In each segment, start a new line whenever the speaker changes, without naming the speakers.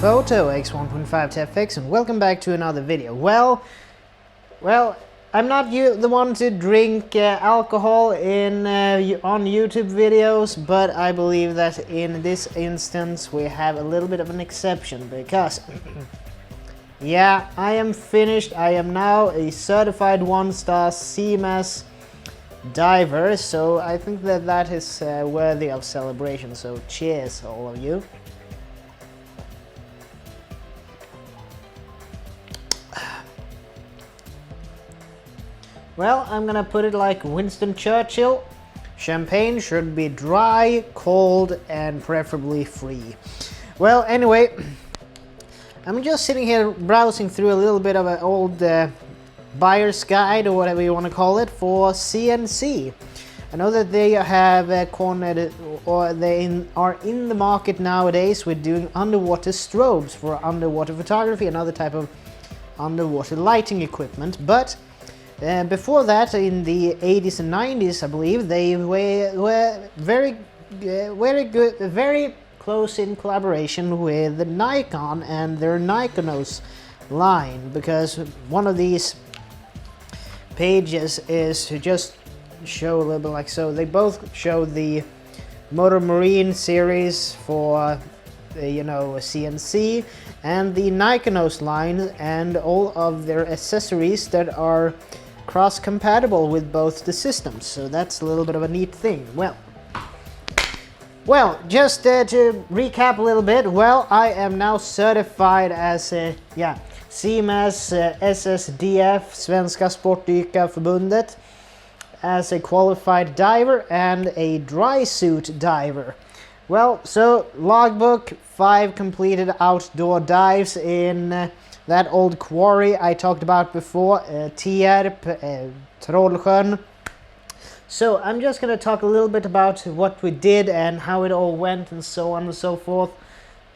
T.B.Photo X1.5 TFX, and welcome back to another video. Well, I'm not the one to drink alcohol in on YouTube videos, but I believe that in this instance we have a little bit of an exception because yeah, I am finished. I am now a certified 1-star CMAS diver, so I think that is worthy of celebration. So cheers, all of you. Well, I'm gonna put it like Winston Churchill. Champagne should be dry, cold, and preferably free. Well, anyway, I'm just sitting here browsing through a little bit of an old buyer's guide, or whatever you want to call it, for CNC. I know that they have cornered, or they are in the market nowadays with doing underwater strobes for underwater photography and other type of underwater lighting equipment, but before that, in the 80s and 90s, I believe, they were very good, very close in collaboration with the Nikon and their Nikonos line, because one of these pages is to just show a little bit like so. They both show the Motor Marine series for CNC, and the Nikonos line, and all of their accessories that are cross-compatible with both the systems. So that's a little bit of a neat thing. Well, just to recap a little bit, well, I am now certified as CMAS SSDF, Svenska Sportdykarförbundet, as a qualified diver and a dry suit diver. Well, so logbook, 5 completed outdoor dives in that old quarry I talked about before, Tierp, Trollsjön. So I'm just going to talk a little bit about what we did and how it all went and so on and so forth.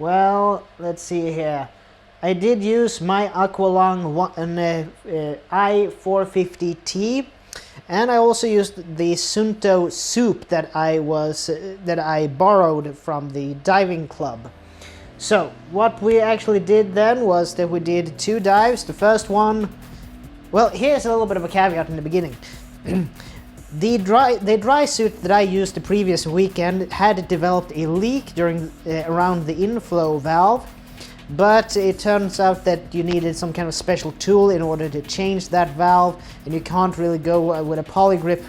Well, let's see here. I did use my Aqualung I450T, and I also used the Sunto soup that I borrowed from the diving club. So what we actually did then was that we did 2 dives. The first one, well, here's a little bit of a caveat in the beginning. The dry suit that I used the previous weekend had developed a leak during around the inflow valve, but it turns out that you needed some kind of special tool in order to change that valve, and you can't really go with a poly grip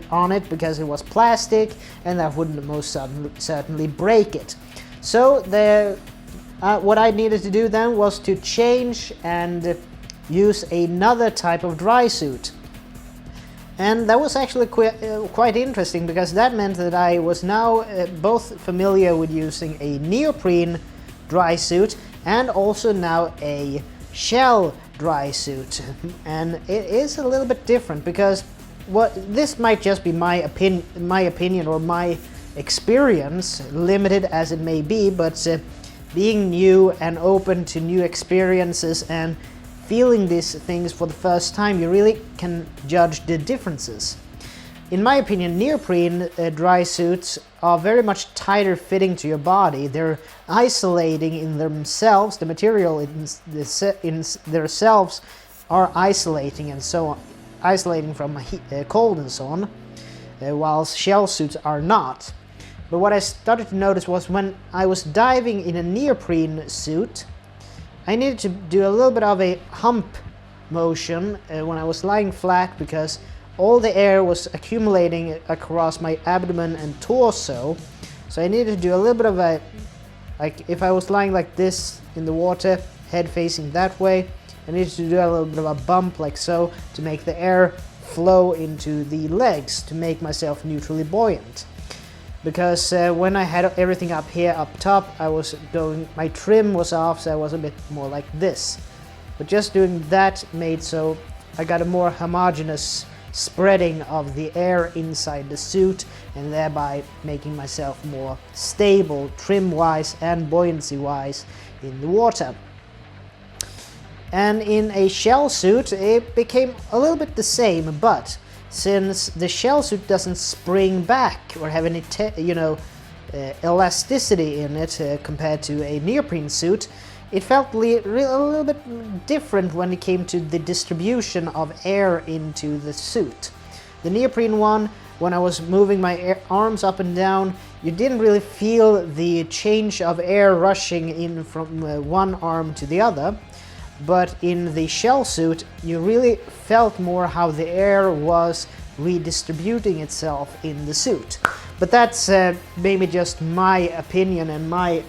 on it because it was plastic, and that wouldn't most certainly break it. So what I needed to do then was to change and use another type of dry suit. And that was actually quite interesting, because that meant that I was now both familiar with using a neoprene dry suit and also now a shell dry suit. And it is a little bit different, because this might just be my opinion or my experience, limited as it may be, but being new and open to new experiences and feeling these things for the first time, you really can judge the differences. In my opinion, neoprene dry suits are very much tighter fitting to your body. They're isolating in themselves. The material in themselves are isolating and so on, isolating from cold and so on, whilst shell suits are not. But what I started to notice was when I was diving in a neoprene suit, I needed to do a little bit of a hump motion when I was lying flat, because all the air was accumulating across my abdomen and torso. So I needed to do a little bit of a, like if I was lying like this in the water, head facing that way, I needed to do a little bit of a bump like so to make the air flow into the legs to make myself neutrally buoyant. Because when I had everything up here up top, my trim was off, so I was a bit more like this. But just doing that made so I got a more homogeneous spreading of the air inside the suit, and thereby making myself more stable trim-wise and buoyancy-wise in the water. And in a shell suit, it became a little bit the same, but since the shell suit doesn't spring back or have any elasticity in it compared to a neoprene suit, it felt a little bit different when it came to the distribution of air into the suit. The neoprene one, when I was moving my arms up and down, you didn't really feel the change of air rushing in from one arm to the other. But in the shell suit, you really felt more how the air was redistributing itself in the suit. But that's maybe just my opinion and my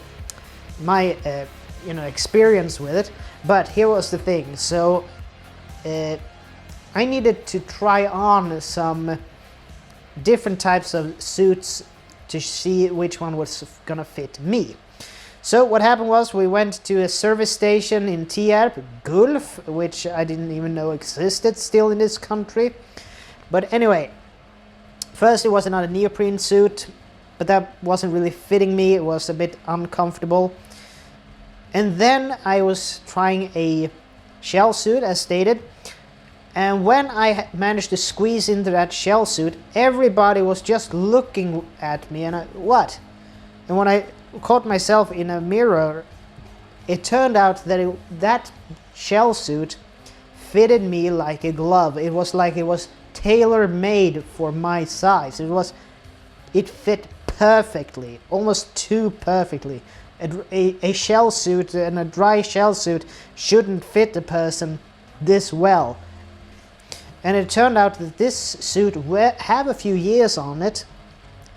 experience with it. But here was the thing. So I needed to try on some different types of suits to see which one was gonna fit me. So what happened was we went to a service station in Tierp, Gulf, which I didn't even know existed still in this country. But anyway, first it was another neoprene suit, but that wasn't really fitting me. It was a bit uncomfortable. And then I was trying a shell suit, as stated. And when I managed to squeeze into that shell suit, everybody was just looking at me and what? And when I caught myself in a mirror, it turned out that that shell suit fitted me like a glove. It was like it was tailor-made for my size. It fit perfectly, almost too perfectly. A shell suit and a dry shell suit shouldn't fit a person this well. And it turned out that this suit have a few years on it.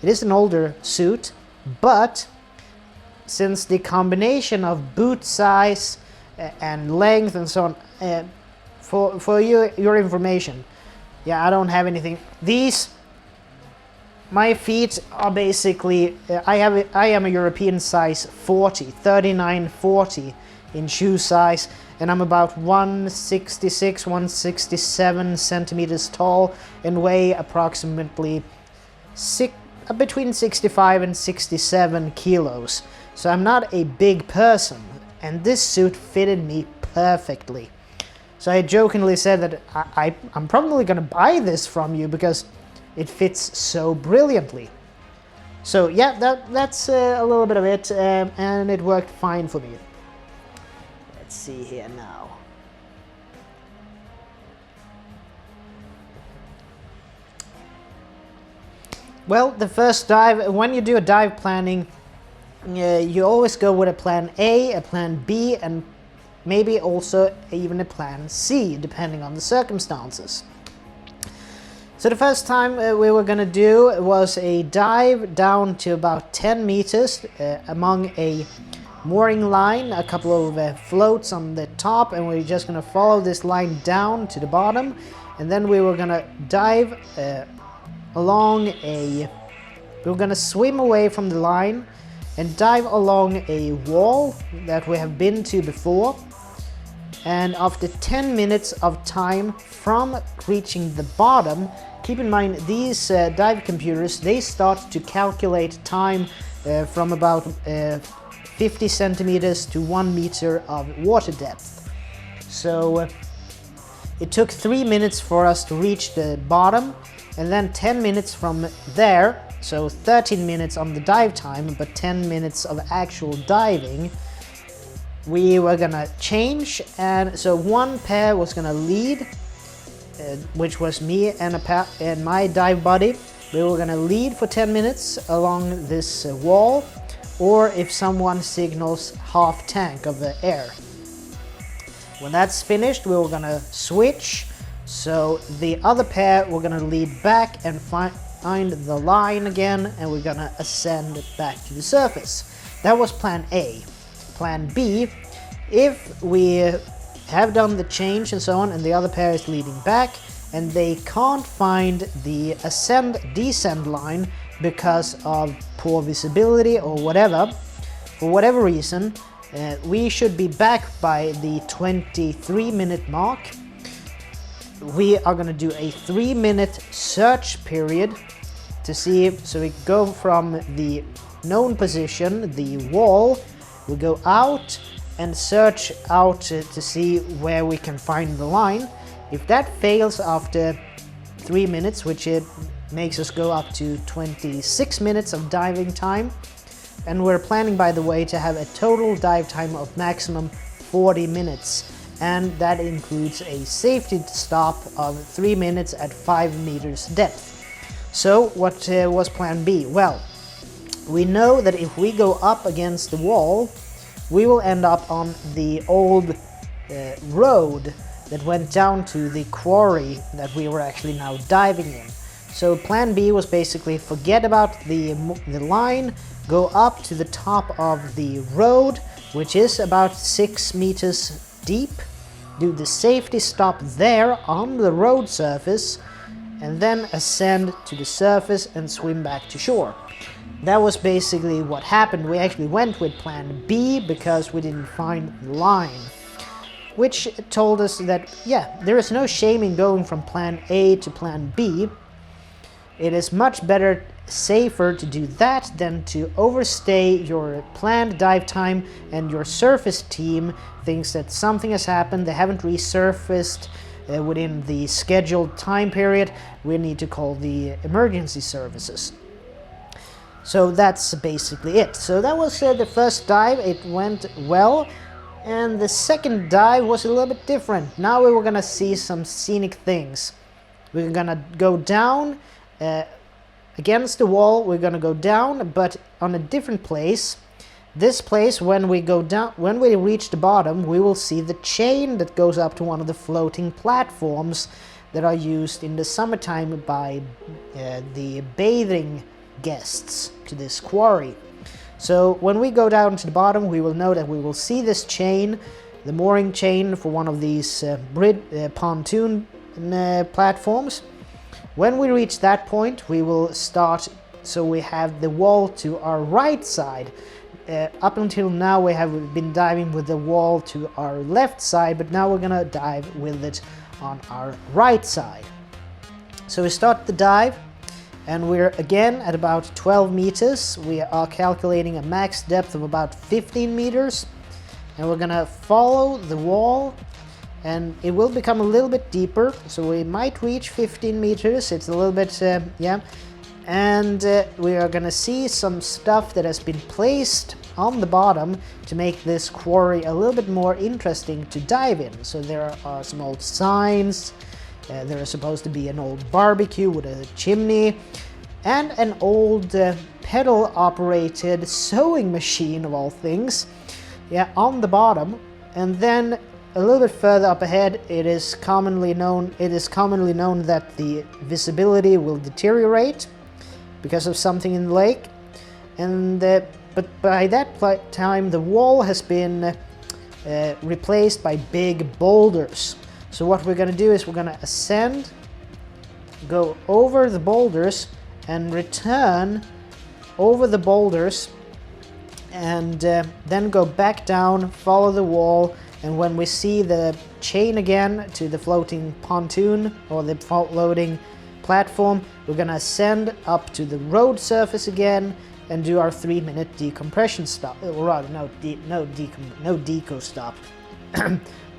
It is an older suit, but since the combination of boot size and length and so on, for your information, yeah, I don't have anything. My feet are basically, I am a European size 39-40 in shoe size, and I'm about 166, 167 centimeters tall and weigh approximately between 65 and 67 kilos. So I'm not a big person, and this suit fitted me perfectly. So I jokingly said that I'm probably gonna buy this from you because it fits so brilliantly. So yeah, that's a little bit of it, and it worked fine for me. Let's see here now. Well, the first dive, when you do a dive planning, you always go with a plan A, a plan B, and maybe also even a plan C, depending on the circumstances. So the first time we were gonna do was a dive down to about 10 meters among a mooring line, a couple of floats on the top, and we're just gonna follow this line down to the bottom, and then we were gonna dive we were gonna swim away from the line and dive along a wall that we have been to before. And after 10 minutes of time from reaching the bottom, keep in mind these dive computers, they start to calculate time from about 50 centimeters to 1 meter of water depth. So it took 3 minutes for us to reach the bottom, and then 10 minutes from there, so 13 minutes on the dive time, but 10 minutes of actual diving, we were gonna change. And so one pair was gonna lead, which was me and my dive buddy. We were gonna lead for 10 minutes along this wall, or if someone signals half tank of the air. When that's finished, we were gonna switch. So the other pair were gonna lead back and find the line again, and we're gonna ascend back to the surface. That was plan A. Plan B, if we have done the change and so on, and the other pair is leading back, and they can't find the ascend-descend line because of poor visibility or whatever, for whatever reason, we should be back by the 23-minute mark. We are going to do a 3-minute search period to see, so we go from the known position, the wall, we go out and search out to see where we can find the line. If that fails after 3 minutes, which it makes us go up to 26 minutes of diving time. And we're planning, by the way, to have a total dive time of maximum 40 minutes. And that includes a safety stop of 3 minutes at 5 meters depth. So what was plan B? Well, we know that if we go up against the wall, we will end up on the old road that went down to the quarry that we were actually now diving in. So plan B was basically forget about the line, go up to the top of the road, which is about 6 meters deep, do the safety stop there on the road surface, and then ascend to the surface and swim back to shore. That was basically what happened. We actually went with plan B because we didn't find the line, which told us that, yeah, there is no shame in going from plan A to plan B. It is much better, safer to do that than to overstay your planned dive time and your surface team thinks that something has happened, they haven't resurfaced within the scheduled time period. We need to call the emergency services. So that's basically it. So that was the first dive. It went well. And the second dive was a little bit different. Now we were gonna see some scenic things. We're gonna go down against the wall. We're gonna go down, but on a different place. This place, when we go down, when we reach the bottom, we will see the chain that goes up to one of the floating platforms that are used in the summertime by the bathing guests to this quarry. So when we go down to the bottom, we will know that we will see this chain, the mooring chain for one of these pontoon platforms. When we reach that point, we will start, so we have the wall to our right side. Up until now we have been diving with the wall to our left side, but now we're gonna dive with it on our right side. So we start the dive, and we're again at about 12 meters. We are calculating a max depth of about 15 meters, and we're gonna follow the wall, and it will become a little bit deeper, so we might reach 15 meters. It's a little bit, yeah. And we are gonna see some stuff that has been placed on the bottom to make this quarry a little bit more interesting to dive in. So there are some old signs, there is supposed to be an old barbecue with a chimney, and an old pedal operated sewing machine of all things, yeah, on the bottom. And then a little bit further up ahead, it is commonly known that the visibility will deteriorate because of something in the lake, and but by that time the wall has been replaced by big boulders. So what we're going to do is we're going to ascend, go over the boulders, and return over the boulders, and then go back down, follow the wall, and when we see the chain again to the floating pontoon or the floating platform, we're gonna ascend up to the road surface again and do our 3-minute decompression stop, or rather no deco stop,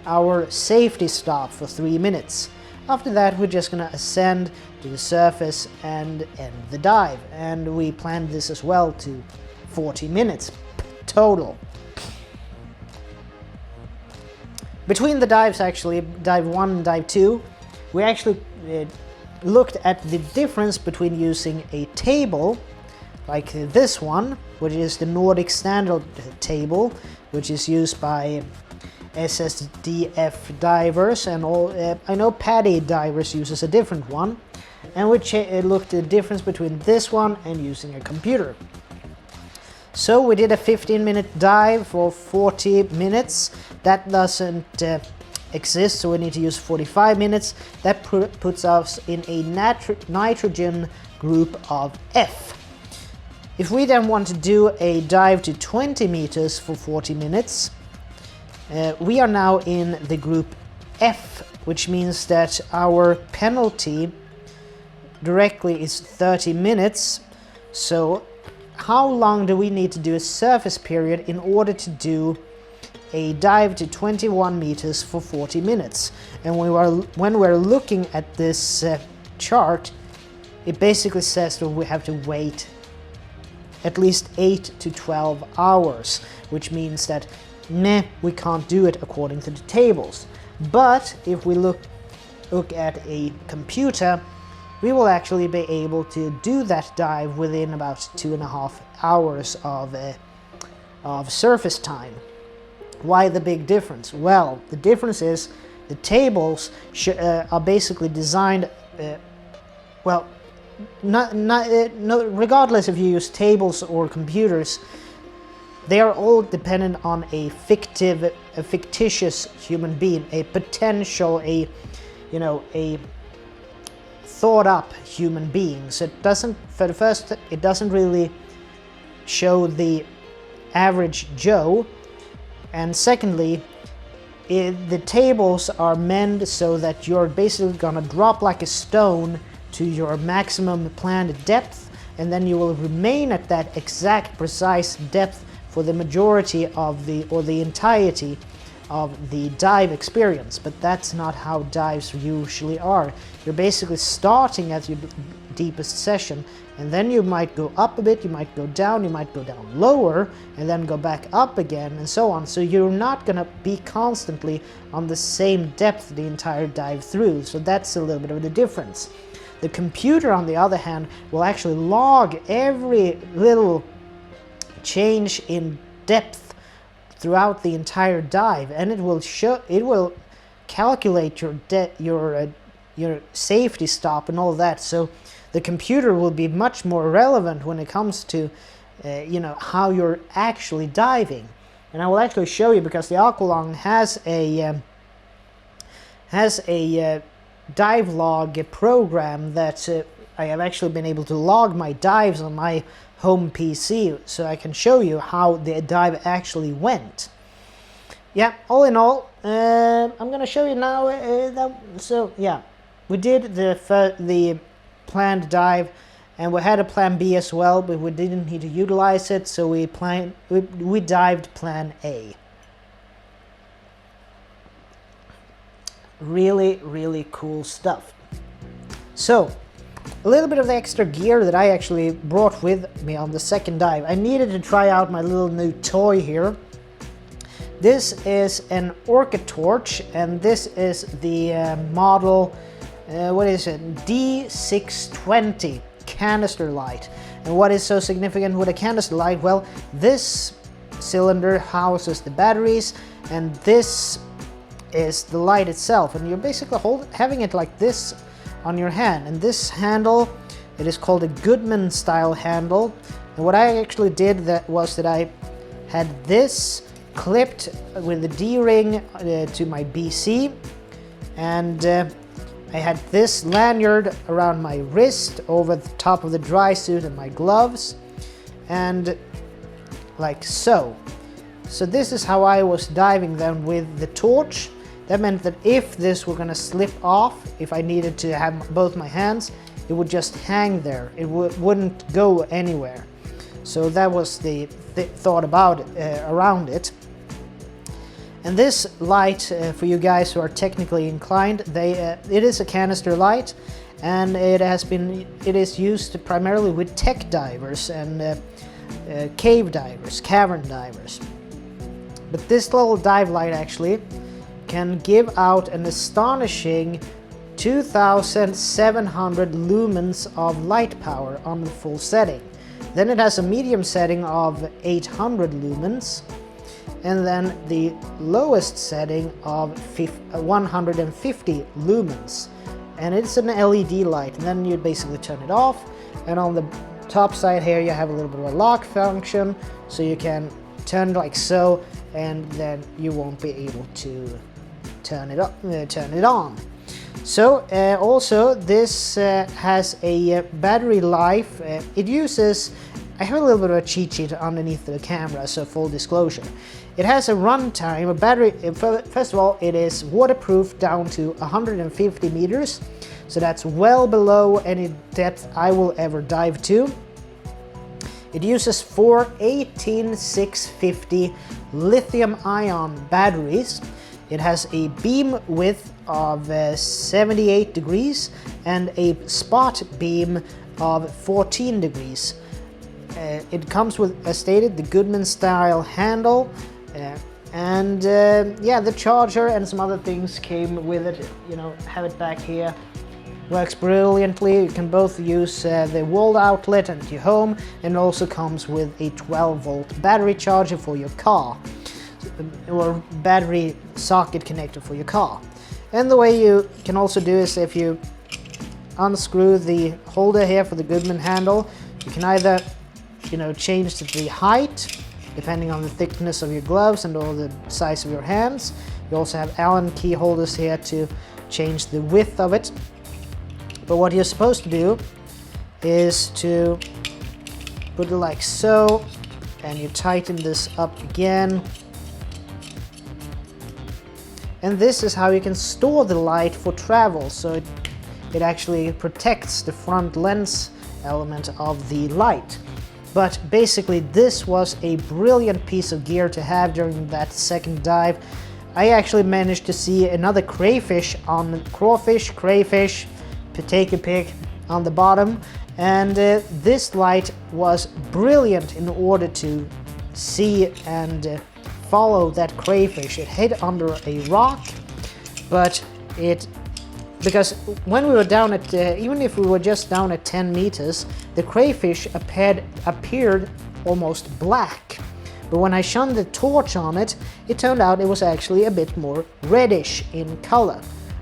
our safety stop for 3 minutes. After that, we're just gonna ascend to the surface and end the dive, and we planned this as well to 40 minutes total. Between the dives, actually, dive 1 and dive 2, we actually looked at the difference between using a table like this one, which is the Nordic standard table, which is used by SSDF divers, and all. I know PADI divers uses a different one, and we looked at the difference between this one and using a computer. So we did a 15-minute dive for 40 minutes. That doesn't exist, so we need to use 45 minutes. That puts us in a nitrogen group of F. If we then want to do a dive to 20 meters for 40 minutes, we are now in the group F, which means that our penalty directly is 30 minutes. So how long do we need to do a surface period in order to do a dive to 21 meters for 40 minutes? And when we're looking at this chart, it basically says that we have to wait at least 8 to 12 hours, which means that we can't do it according to the tables. But if we look at a computer, we will actually be able to do that dive within about 2.5 hours of surface time. Why the big difference? Well, the difference is the tables are basically designed, well, regardless if you use tables or computers, they are all dependent on a fictitious human being, a potential, a thought up human being. So it doesn't, for the first, it doesn't really show the average Joe, and secondly, the tables are meant so that you're basically gonna drop like a stone to your maximum planned depth, and then you will remain at that exact precise depth for the majority of the entirety of the dive experience. But that's not how dives usually are. You're basically starting at your deepest session, and then you might go up a bit, you might go down lower, and then go back up again, and so on. So you're not gonna be constantly on the same depth the entire dive through. So that's a little bit of the difference. The computer, on the other hand, will actually log every little change in depth throughout the entire dive, and it will calculate your safety stop and all that. So the computer will be much more relevant when it comes to how you're actually diving. And I will actually show you, because the Aqualung has a dive log program that I have actually been able to log my dives on my home PC, so I can show you how the dive actually went. Yeah, all in all, I'm gonna show you now. So yeah, we did the planned dive, and we had a plan B as well, but we didn't need to utilize it, so we dived plan A. Really, really cool stuff. So, a little bit of the extra gear that I actually brought with me on the second dive. I needed to try out my little new toy here. This is an OrcaTorch, and this is the model, what is it, D620 Canister Lite. And what is so significant with a Canister Lite? Well, this cylinder houses the batteries, and this is the light itself, and you're basically having it like this on your hand. And this handle, it is called a Goodman style handle. And what I actually did was that I had this clipped with the D-ring to my BC, and I had this lanyard around my wrist over the top of the dry suit and my gloves, and like so. So this is how I was diving then with the torch. That meant that if this were gonna slip off, if I needed to have both my hands, it would just hang there. It wouldn't go anywhere. So that was the thought about it, around it. And this light, for you guys who are technically inclined, it is a canister light, and it is used primarily with tech divers and cave divers, cavern divers. But this little dive light actually can give out an astonishing 2,700 lumens of light power on the full setting. Then it has a medium setting of 800 lumens, and then the lowest setting of 150 lumens. And it's an LED light, and then you basically turn it off, and on the top side here you have a little bit of a lock function, so you can turn it like so, and then you won't be able to turn it on. So also this has a battery life. It uses, I have a little bit of a cheat sheet underneath the camera, so full disclosure. It has a runtime, a battery, first of all, it is waterproof down to 150 meters, so that's well below any depth I will ever dive to. It uses 4 18650 lithium-ion batteries. It has a beam width of 78 degrees and a spot beam of 14 degrees. It comes with, as stated, the Goodman style handle, and yeah, the charger and some other things came with it. You know, have it back here. Works brilliantly. You can both use the wall outlet at your home, and also comes with a 12-volt battery charger for your car, or battery socket connector for your car. And the way you can also do is if you unscrew the holder here for the Goodman handle, you can either, you know, change the height depending on the thickness of your gloves and or the size of your hands. You also have Allen key holders here to change the width of it. But what you're supposed to do is to put it like so, and you tighten this up again. And this is how you can store the light for travel, so it actually protects the front lens element of the light. But basically this was a brilliant piece of gear to have during that second dive. I actually managed to see another crayfish on crayfish, take a pic on the bottom, and this light was brilliant in order to see and follow that crayfish. It hid under a rock, but because when we were down at, even if we were just down at 10 meters, the crayfish appeared almost black. But when I shone the torch on it, it turned out it was actually a bit more reddish in color,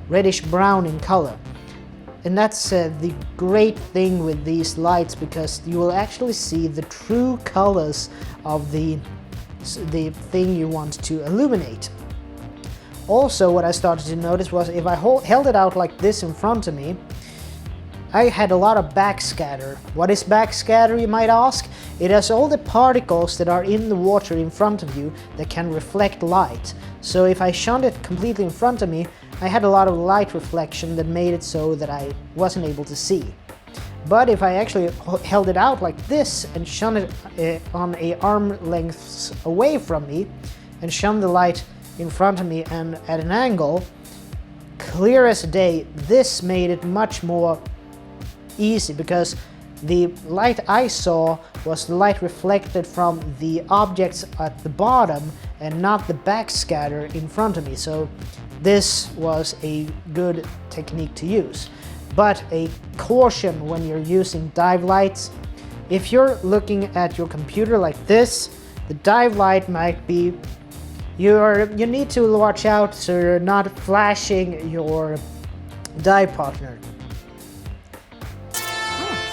reddish brown in color. And that's the great thing with these lights, because you will actually see the true colors of the thing you want to illuminate. Also, what I started to notice was if I held it out like this in front of me, I had a lot of backscatter. What is backscatter, you might ask? It has all the particles that are in the water in front of you that can reflect light. So if I shone it completely in front of me, I had a lot of light reflection that made it so that I wasn't able to see. But if I actually held it out like this and shone it on a arm length away from me and shone the light in front of me and at an angle, clear as day, this made it much more easy, because the light I saw was the light reflected from the objects at the bottom and not the backscatter in front of me. So this was a good technique to use. But a caution when you're using dive lights: if you're looking at your computer like this, the dive light might be, you need to watch out so you're not flashing your dive partner.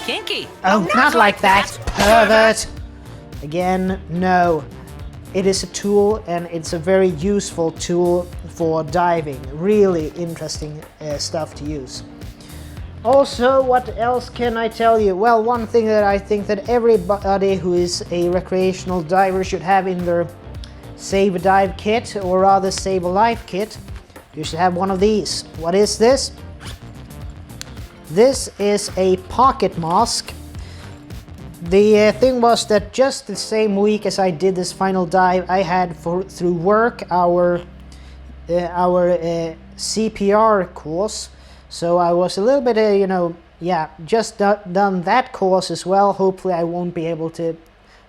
Kinky.
Oh, not like that, pervert! Again, no. It is a tool, and it's a very useful tool for diving. Really interesting stuff to use. Also, what else can I tell you? Well, one thing that I think that everybody who is a recreational diver should have in their Save a Dive kit, or rather Save a Life kit, you should have one of these. What is this? This is a pocket mask. The thing was that just the same week as I did this final dive, I had through work our CPR course. So I was a little bit, you know, yeah, just done that course as well. Hopefully I won't be able to,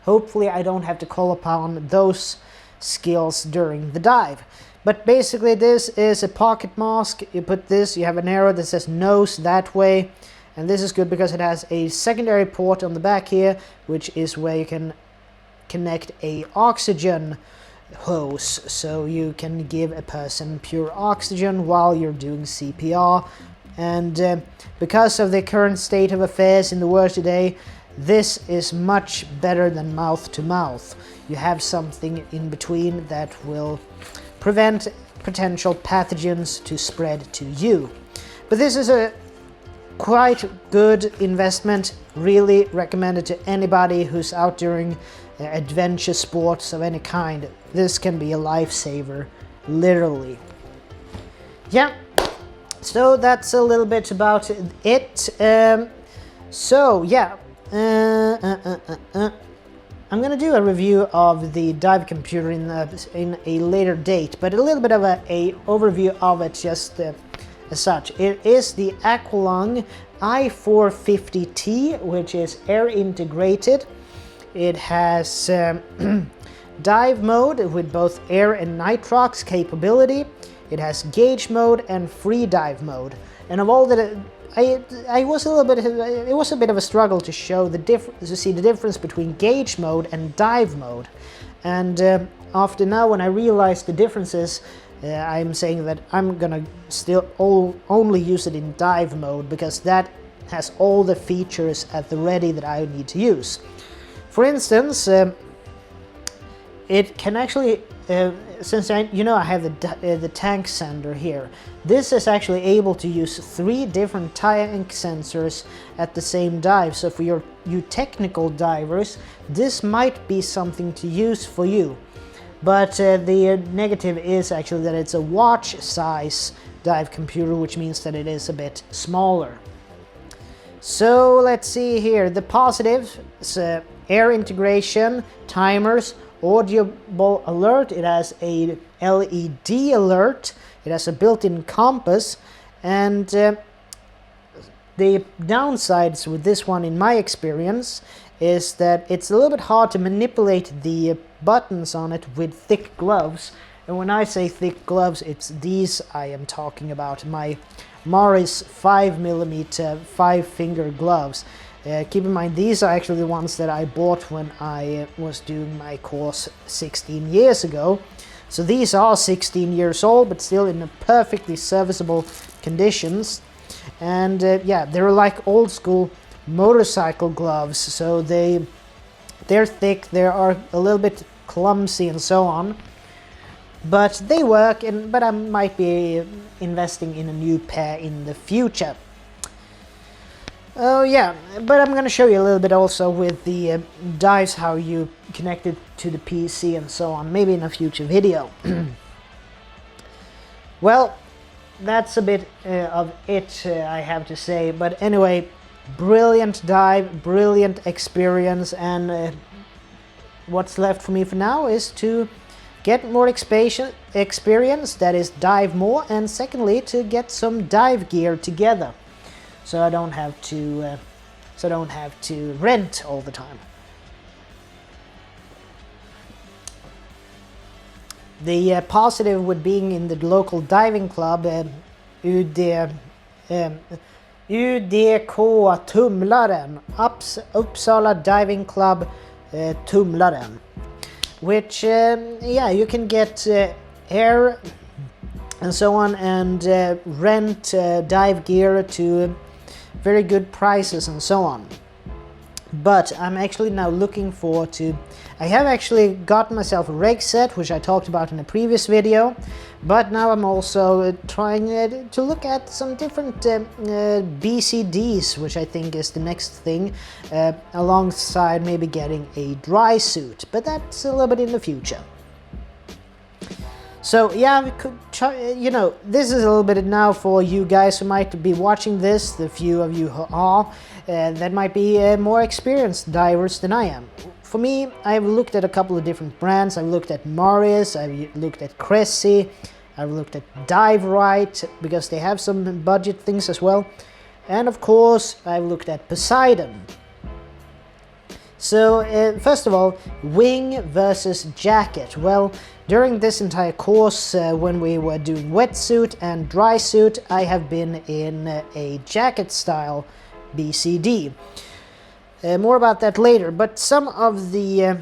hopefully I don't have to call upon those skills during the dive. But basically this is a pocket mask. You put this, you have an arrow that says nose that way. And this is good because it has a secondary port on the back here, which is where you can connect a oxygen hose, so you can give a person pure oxygen while you're doing CPR. And because of the current state of affairs in the world today, this is much better than mouth to mouth. You have something in between that will prevent potential pathogens to spread to you. But this is a quite good investment. Really recommend it to anybody who's out doing adventure sports of any kind. This can be a lifesaver, literally. Yeah, so that's a little bit about it. So yeah, I'm gonna do a review of the dive computer in a later date, but a little bit of a overview of it just as such. It is the Aqualung i450T, which is air integrated. It has dive mode with both air and nitrox capability. It has gauge mode and free dive mode. And of all that, I was a little bit. It was a bit of a struggle to show to see the difference between gauge mode and dive mode. And after now, when I realized the differences, I'm saying that I'm gonna still only use it in dive mode, because that has all the features at the ready that I need to use. For instance, it can actually, since I have the tank sender here, this is actually able to use 3 different tank sensors at the same dive. So for you technical divers, this might be something to use for you. But the negative is actually that it's a watch size dive computer, which means that it is a bit smaller. So let's see here. The positives: air integration, timers, audible alert. It has a LED alert. It has a built-in compass. And the downsides with this one, in my experience, is that it's a little bit hard to manipulate the buttons on it with thick gloves. And when I say thick gloves, it's these I am talking about, my Morris 5mm 5-finger gloves. Keep in mind, these are actually the ones that I bought when I was doing my course 16 years ago. So these are 16 years old, but still in a perfectly serviceable conditions. And yeah, they're like old school motorcycle gloves, so they're thick, they are a little bit clumsy and so on, but they work. But I might be investing in a new pair in the future. Oh yeah, but I'm gonna show you a little bit also with the dives, how you connect it to the PC and so on, maybe in a future video. Well, that's a bit of it, I have to say. But anyway, brilliant dive, brilliant experience, and what's left for me for now is to get more experience, that is dive more, and secondly to get some dive gear together, so I don't have to rent all the time. The positive with being in the local diving club, UDK Tumlaren, Uppsala Diving Club Tumlaren, which yeah, you can get air and so on, and rent dive gear to very good prices and so on. But I'm actually now looking forward to, I have actually got myself a rig set, which I talked about in a previous video, but now I'm also trying to look at some different BCDs, which I think is the next thing, alongside maybe getting a dry suit, but that's a little bit in the future. So yeah, we could try, this is a little bit now for you guys who might be watching this, the few of you who are, that might be more experienced divers than I am. For me, I've looked at a couple of different brands. I've looked at Peirce, I've looked at Cressi, I've looked at Rite, because they have some budget things as well. And of course, I've looked at Poseidon. So first of all, wing versus jacket. Well, during this entire course, when we were doing wetsuit and dry suit, I have been in a jacket style BCD. More about that later, but some of the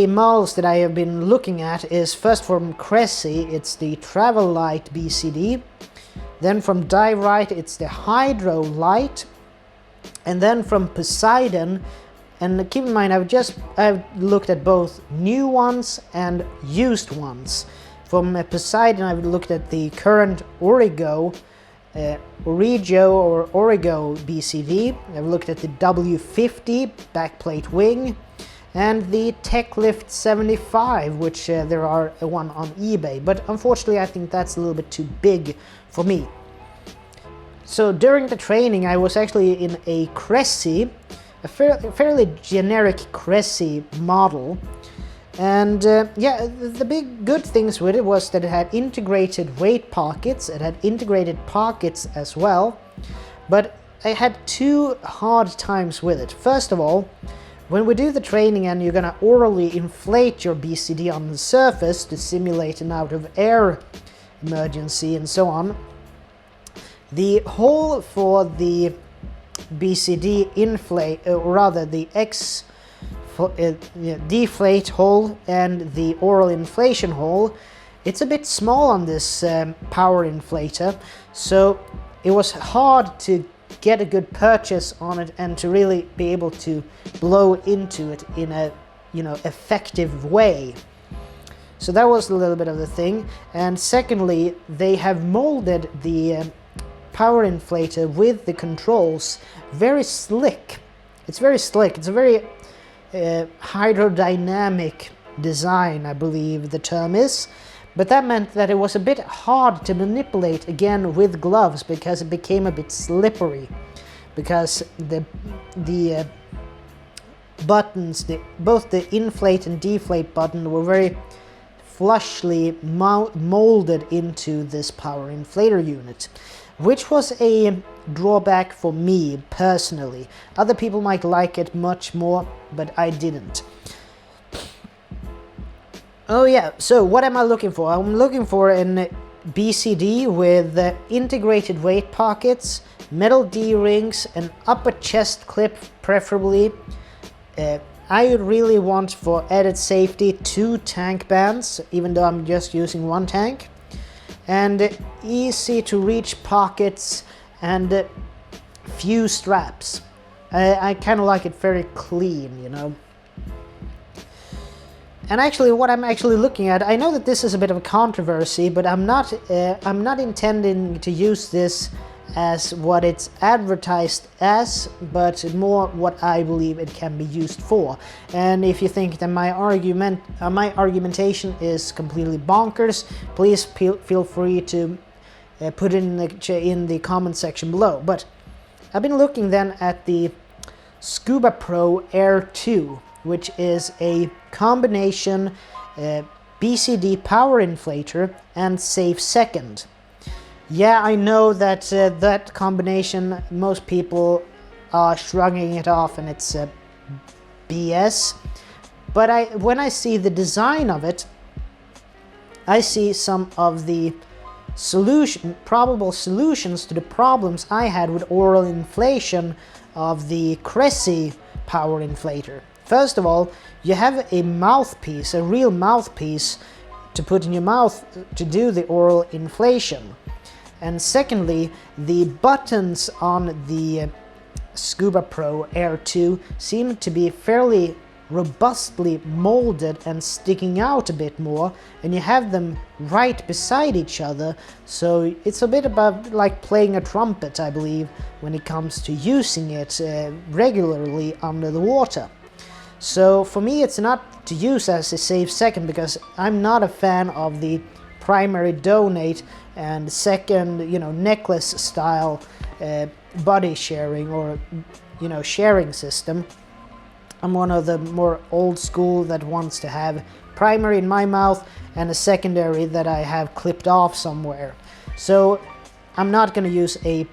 models that I have been looking at is first from Cressi, it's the Travelight BCD. Then from Rite, it's the Hydro Lite. And then from Poseidon, and keep in mind, I've looked at both new ones and used ones. From Poseidon, I've looked at the current Origo BCD. I've looked at the W50 backplate wing, and the TechLift 75, which there are one on eBay, but unfortunately I think that's a little bit too big for me. So during the training I was actually in a Cressi a fairly generic Cressi model. And yeah, the big good things with it was that it had integrated weight pockets, it had integrated pockets as well, but I had two hard times with it. First of all, when we do the training and you're gonna orally inflate your BCD on the surface to simulate an out of air emergency and so on, the hole for the BCD inflate, or rather the deflate hole and the oral inflation hole, it's a bit small on this power inflator, so it was hard to get a good purchase on it and to really be able to blow into it in a effective way. So that was a little bit of the thing. And secondly, they have molded the power inflator with the controls very slick. It's very slick. It's a very hydrodynamic design, I believe the term is. But that meant that it was a bit hard to manipulate again with gloves because it became a bit slippery. Because the buttons, both the inflate and deflate button were very flushly molded into this power inflator unit, which was a drawback for me personally. Other people might like it much more, but I didn't. Oh yeah, so what am I looking for? I'm looking for an BCD with integrated weight pockets, metal D-rings, an upper chest clip preferably. I really want, for added safety, 2 tank bands, even though I'm just using 1 tank. And easy to reach pockets and few straps. I kind of like it very clean, you know. And actually, what I'm actually looking at, I know that this is a bit of a controversy, but I'm not intending to use this as what it's advertised as, but more what I believe it can be used for. And if you think that my argumentation is completely bonkers, please feel free to put it in the comment section below. But I've been looking then at the Scuba Pro Air 2, which is a combination BCD power inflator and safe second. Yeah, I know that that combination, most people are shrugging it off and it's BS. But when I see the design of it, I see some of the probable solutions to the problems I had with oral inflation of the Cressi power inflator. First of all, you have a mouthpiece, a real mouthpiece to put in your mouth to do the oral inflation. And secondly, the buttons on the Scuba Pro Air 2 seem to be fairly robustly molded and sticking out a bit more, and you have them right beside each other, so it's a bit about like playing a trumpet, I believe, when it comes to using it regularly under the water. So for me, it's not to use as a safe second, because I'm not a fan of the primary donate and second, necklace style body sharing or, sharing system. I'm one of the more old school that wants to have primary in my mouth and a secondary that I have clipped off somewhere. So I'm not going to use a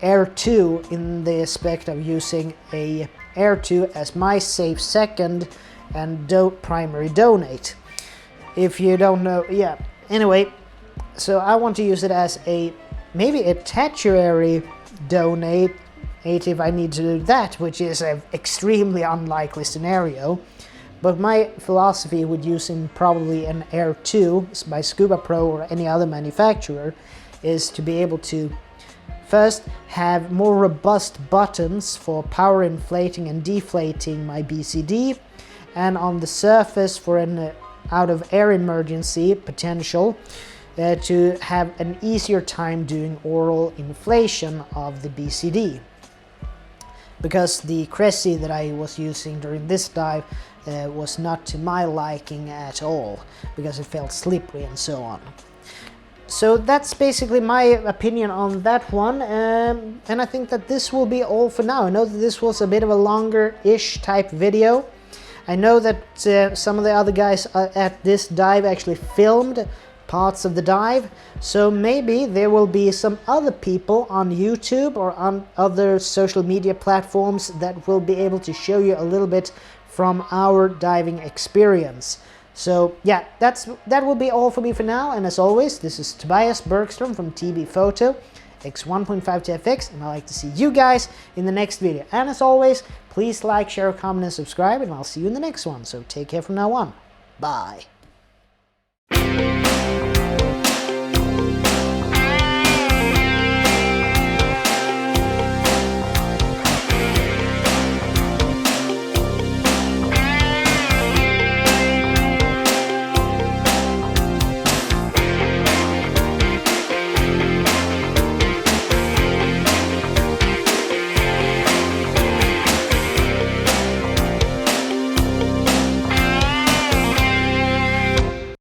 Air 2 in the aspect of using a Air 2 as my safe second and primary donate. If you don't know, yeah. Anyway, so I want to use it as maybe a tertiary donate if I need to do that, which is an extremely unlikely scenario. But my philosophy with using probably an Air 2 by Scuba Pro or any other manufacturer is to be able to first have more robust buttons for power inflating and deflating my BCD, and on the surface for an out of air emergency potential to have an easier time doing oral inflation of the BCD. Because the Cressi that I was using during this dive was not to my liking at all, because it felt slippery and so on. So that's basically my opinion on that one, and I think that this will be all for now. I know that this was a bit of a longer-ish type video. I know that some of the other guys at this dive actually filmed parts of the dive, so maybe there will be some other people on YouTube or on other social media platforms that will be able to show you a little bit from our diving experience. So yeah, that will be all for me for now, and as always, this is Tobias Bergström from T.B.Photo, X1.5 TFX, and I'd like to see you guys in the next video. And as always, please like, share, comment, and subscribe, and I'll see you in the next one. So take care from now on. Bye.